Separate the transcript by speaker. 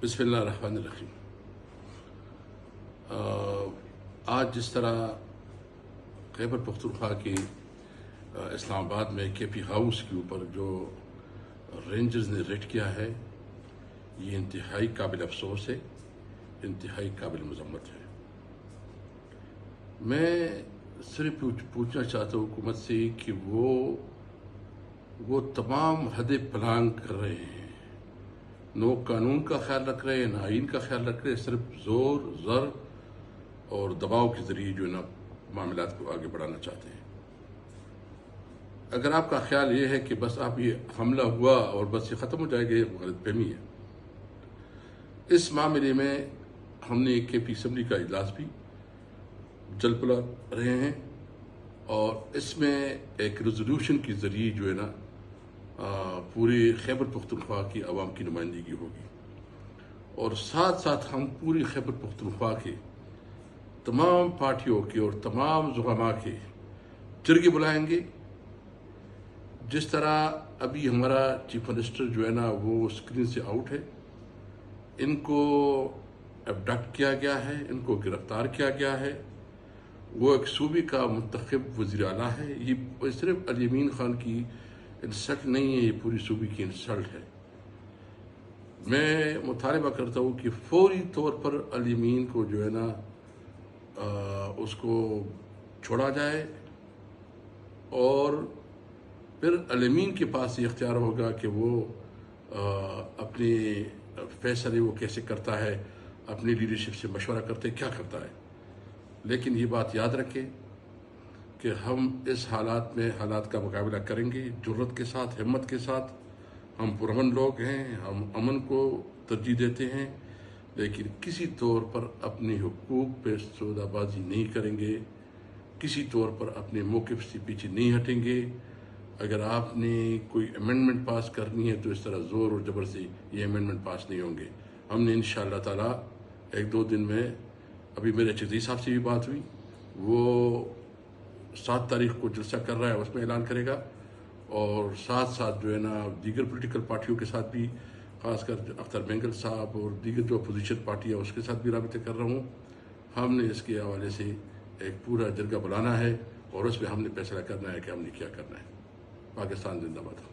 Speaker 1: بسم اللہ الرحمن الرحیم۔ آج جس طرح خیبر پختونخوا کے اسلام آباد میں کے پی ہاؤس کے اوپر جو رینجرز نے ریڈ کیا ہے، یہ انتہائی قابل افسوس ہے، انتہائی قابل مذمت ہے۔ میں صرف پوچھنا چاہتا ہوں حکومت سے کہ وہ تمام حد پلان کر رہے ہیں، نو قانون کا خیال رکھ رہے ہیں، نہ آئین کا خیال رکھ رہے ہیں، صرف زور زر اور دباؤ کے ذریعے جو ہے نا معاملات کو آگے بڑھانا چاہتے ہیں۔ اگر آپ کا خیال یہ ہے کہ بس آپ یہ حملہ ہوا اور بس یہ ختم ہو جائے گا، یہ غلط فہمی ہے۔ اس معاملے میں ہم نے کے پی اسمبلی کا اجلاس بھی جل بلا رہے ہیں اور اس میں ایک ریزولوشن کے ذریعے جو ہے نا پوری خیبر پختونخوا کی عوام کی نمائندگی ہوگی، اور ساتھ ساتھ ہم پوری خیبر پختونخوا کے تمام پارٹیوں کے اور تمام زعماء کے جرگے بلائیں گے۔ جس طرح ابھی ہمارا چیف منسٹر جو ہے نا وہ اسکرین سے آؤٹ ہے، ان کو ابڈکٹ کیا گیا ہے، ان کو گرفتار کیا گیا ہے۔ وہ ایک صوبے کا منتخب وزیر اعلیٰ ہے۔ یہ صرف الیمین خان کی انسلٹ نہیں ہے، یہ پوری صوبے کی انسلٹ ہے۔ میں مطالبہ کرتا ہوں کہ فوری طور پر الیمین کو جو ہے نا اس کو چھوڑا جائے، اور پھر الیمین کے پاس یہ اختیار ہوگا کہ وہ اپنے فیصلے وہ کیسے کرتا ہے، اپنی لیڈرشپ سے مشورہ کرتے کیا کرتا ہے۔ لیکن یہ بات یاد رکھیں کہ ہم اس حالات کا مقابلہ کریں گے جرأت کے ساتھ، ہمت کے ساتھ۔ ہم پرامن لوگ ہیں، ہم امن کو ترجیح دیتے ہیں، لیکن کسی طور پر اپنے حقوق پہ سودہ بازی نہیں کریں گے، کسی طور پر اپنے موقف سے پیچھے نہیں ہٹیں گے۔ اگر آپ نے کوئی امینڈمنٹ پاس کرنی ہے تو اس طرح زور اور جبر سے یہ امینڈمنٹ پاس نہیں ہوں گے۔ ہم نے انشاءاللہ تعالیٰ ایک دو دن میں، ابھی میرے چودھری صاحب سے بھی بات ہوئی، وہ 7 تاریخ کو جلسہ کر رہا ہے، اس میں اعلان کرے گا، اور ساتھ ساتھ جو ہے نا دیگر پولیٹیکل پارٹیوں کے ساتھ بھی، خاص کر اختر بینگل صاحب اور دیگر جو اپوزیشن پارٹی ہے اس کے ساتھ بھی رابطے کر رہا ہوں۔ ہم نے اس کے حوالے سے ایک پورا جرگہ بلانا ہے اور اس میں ہم نے فیصلہ کرنا ہے کہ ہم نے کیا کرنا ہے۔ پاکستان زندہ باد۔